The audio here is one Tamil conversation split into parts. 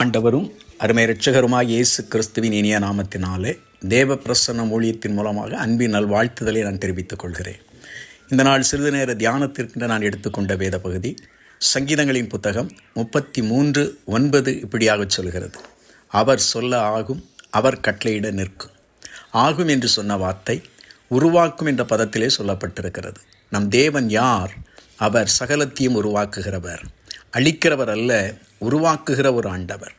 ஆண்டவரும் அருமை இரட்சகருமாய் இயேசு கிறிஸ்துவின் இனிய நாமத்தினாலே தேவ பிரசன்ன ஊழியத்தின் மூலமாக அன்பின் நல்வாழ்த்துதலை நான் தெரிவித்துக் கொள்கிறேன். இந்த நாள் சிறிது நேர தியானத்திற்கு நான் எடுத்துக்கொண்ட வேத பகுதி சங்கீதங்களின் புத்தகம் 33:9 இப்படியாக சொல்கிறது: அவர் சொல்ல ஆகும், அவர் கட்டளையிட நிற்கும். ஆகும் என்று சொன்ன வார்த்தை உருவாக்கும் என்ற பதத்திலே சொல்லப்பட்டிருக்கிறது. நம் தேவன் யார்? அவர் சகலத்தையும் உருவாக்குகிறவர், அழிக்கிறவர் அல்ல, உருவாக்குகிற ஒரு ஆண்டவர்.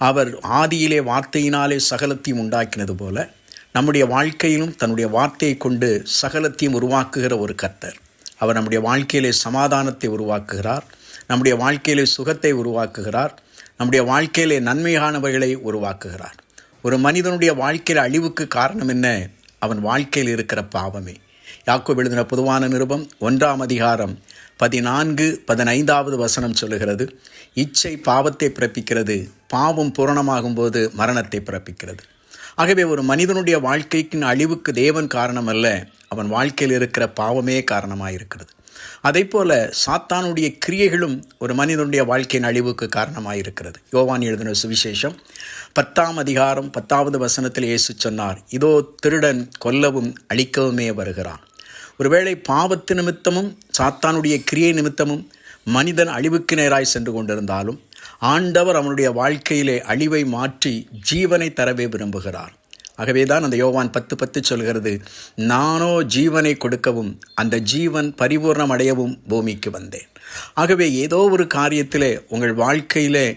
அவர் ஆதியிலே வார்த்தையினாலே சகலத்தையும் உண்டாக்கினது போல நம்முடைய வாழ்க்கையிலும் தன்னுடைய வார்த்தையை கொண்டு சகலத்தையும் உருவாக்குகிற ஒரு கர்த்தர். அவர் நம்முடைய வாழ்க்கையிலே சமாதானத்தை உருவாக்குகிறார், நம்முடைய வாழ்க்கையிலே சுகத்தை உருவாக்குகிறார், நம்முடைய வாழ்க்கையிலே நன்மையானவைகளை உருவாக்குகிறார். ஒரு மனிதனுடைய வாழ்க்கையில் அழிவுக்கு காரணம் என்ன? அவன் வாழ்க்கையில் இருக்கிற பாவமே. யாக்கோபு எழுதின பொதுவான நிருபம் 1ஆம் அதிகாரம் 14-15 வசனம் சொல்லுகிறது: இச்சை பாவத்தை பிறப்பிக்கிறது, பாவம் பூரணமாகும் போது மரணத்தை பிறப்பிக்கிறது. ஆகவே ஒரு மனிதனுடைய வாழ்க்கைக்கு அழிவுக்கு தேவன் காரணம் அல்ல, அவன் வாழ்க்கையில் இருக்கிற பாவமே காரணமாயிருக்கிறது. அதே போல சாத்தானுடைய கிரியைகளும் ஒரு மனிதனுடைய வாழ்க்கையின் அழிவுக்கு காரணமாயிருக்கிறது. யோவான் எழுதின சுவிசேஷம் 10ஆம் அதிகாரம் 10வது வசனத்தில் இயேசு சொன்னார்: இதோ திருடன் கொல்லவும் அழிக்கவுமே வருகிறான். ஒருவேளை பாவத்து நிமித்தமும் சாத்தானுடைய கிரியை நிமித்தமும் மனிதன் அழிவுக்கு நேராய் சென்று கொண்டிருந்தாலும் ஆண்டவர் அவனுடைய வாழ்க்கையிலே அழிவை மாற்றி ஜீவனை தரவே விரும்புகிறார். ஆகவேதான் அந்த யோவான் 10:10 சொல்கிறது: நானோ ஜீவனை கொடுக்கவும் அந்த ஜீவன் பரிபூர்ணம் அடையவும் பூமிக்கு வந்தேன். ஆகவே ஏதோ ஒரு காரியத்திலே உங்கள் வாழ்க்கையிலே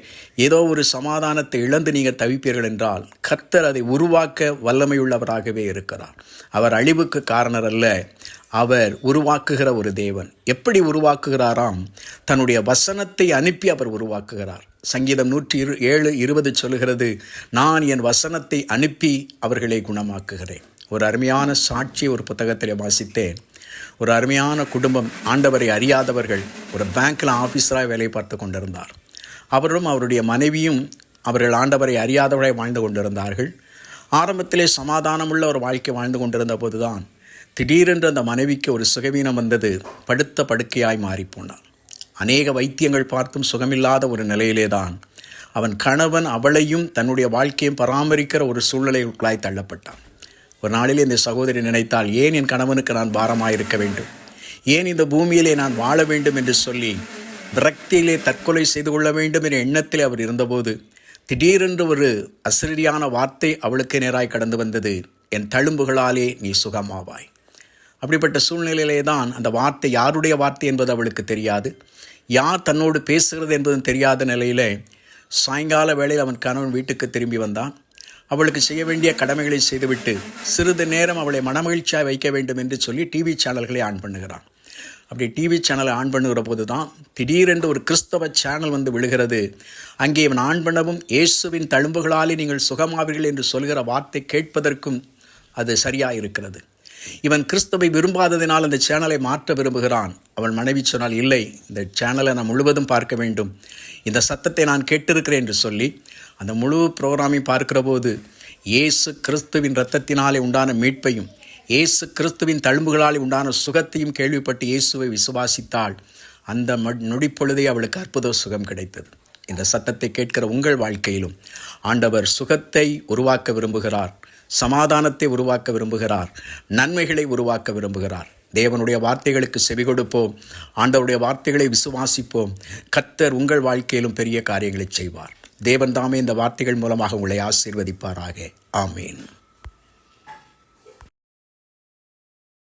ஏதோ ஒரு சமாதானத்தை இழந்து நீங்கள் தவிப்பீர்கள் என்றால் கர்த்தர் அதை உருவாக்க வல்லமையுள்ளவராகவே இருக்கிறார். அவர் அழிவுக்கு காரணர் அல்ல, அவர் உருவாக்குகிற ஒரு தேவன். எப்படி உருவாக்குகிறாராம்? தன்னுடைய வசனத்தை அனுப்பி அவர் உருவாக்குகிறார். சங்கீதம் 107:20 சொல்லுகிறது: நான் என் வசனத்தை அனுப்பி அவர்களை குணமாக்குகிறேன். ஒரு அருமையான சாட்சி ஒரு புத்தகத்தில் வாசித்தேன். ஒரு அருமையான குடும்பம், ஆண்டவரை அறியாதவர்கள், ஒரு பேங்க்கில் ஆஃபீஸராக வேலை பார்த்து கொண்டிருந்தார். அவரும் அவருடைய மனைவியும் அவர்கள் ஆண்டவரை அறியாதவரை வாழ்ந்து கொண்டிருந்தார்கள். ஆரம்பத்திலே சமாதானமுள்ள ஒரு வாழ்க்கை வாழ்ந்து கொண்டிருந்த போதுதான் திடீரென்று அந்த மனைவிக்கு ஒரு சுகவீனம் வந்தது. படுத்த படுக்கையாய் மாறிப்போனார். அநேக வைத்தியங்கள் பார்த்தும் சுகமில்லாத ஒரு நிலையிலே தான் அவன் கணவன் அவளையும் தன்னுடைய வாழ்க்கையும் பராமரிக்கிற ஒரு சூழ்நிலைக்குள்ளாய் தள்ளப்பட்டான். ஒரு நாளிலே இந்த சகோதரி நினைத்தால், ஏன் என் கணவனுக்கு நான் பாரமாயிருக்க வேண்டும், ஏன் இந்த பூமியிலே நான் வாழ வேண்டும் என்று சொல்லி விரக்தியிலே தற்கொலை செய்து கொள்ள வேண்டும் என்ற எண்ணத்தில் அவர் இருந்தபோது திடீரென்று ஒரு அசரீரியான வார்த்தை அவளுக்கு நேராய் கடந்து வந்தது: என் தழும்புகளாலே நீ சுகமாவாய். அப்படிப்பட்ட சூழ்நிலையிலே தான் அந்த வார்த்தை யாருடைய வார்த்தை என்பது அவளுக்கு தெரியாது, யார் தன்னோடு பேசுகிறது என்பதும் தெரியாத நிலையில் சாயங்கால வேளையில் அவன் கணவன் வீட்டுக்கு திரும்பி வந்தான். அவளுக்கு செய்ய வேண்டிய கடமைகளை செய்துவிட்டு சிறிது நேரம் அவளை மனமகிழ்ச்சியாக வைக்க வேண்டும் என்று சொல்லி டிவி சேனல்களை ஆன் பண்ணுகிறான். அப்படி டிவி சேனலை ஆன் பண்ணுகிற போது தான் திடீரென்று ஒரு கிறிஸ்தவ சேனல் வந்து விழுகிறது. அங்கே இவன் ஆன் பண்ணவும் இயேசுவின் தழும்புகளாலே நீங்கள் சுகமாவீர்கள் என்று சொல்கிற வார்த்தை கேட்பதற்கும் அது சரியாக இருக்கிறது. இவன் கிறிஸ்துவை விரும்பாததினால் அந்த சேனலை மாற்ற விரும்புகிறான். அவள் மனைவி சொன்னால், இல்லை, இந்த சேனலை நான் முழுவதும் பார்க்க வேண்டும், இந்த சத்தத்தை நான் கேட்டிருக்கிறேன் என்று சொல்லி அந்த முழு ப்ரோக்ராமையும் பார்க்கிற போது இயேசு கிறிஸ்துவின் இரத்தத்தினாலே உண்டான மீட்பையும் இயேசு கிறிஸ்துவின் தழும்புகளாலே உண்டான சுகத்தையும் கேள்விப்பட்டு இயேசுவை விசுவாசித்தாள். அந்த நொடிப்பொழுதே அவளுக்கு அற்புத சுகம் கிடைத்தது. இந்த சத்தத்தை கேட்கிற உங்கள் வாழ்க்கையிலும் ஆண்டவர் சுகத்தை உருவாக்க விரும்புகிறார், சமாதானத்தை உருவாக்க விரும்புகிறார், நன்மைகளை உருவாக்க விரும்புகிறார். தேவனுடைய வார்த்தைகளுக்கு செவி கொடுப்போம், ஆண்டவருடைய வார்த்தைகளை விசுவாசிப்போம். கர்த்தர் உங்கள் வாழ்க்கையிலும் பெரிய காரியங்களை செய்வார். தேவன் தாமே இந்த வார்த்தைகள் மூலமாக உங்களை ஆசீர்வதிப்பாராக. ஆமீன்.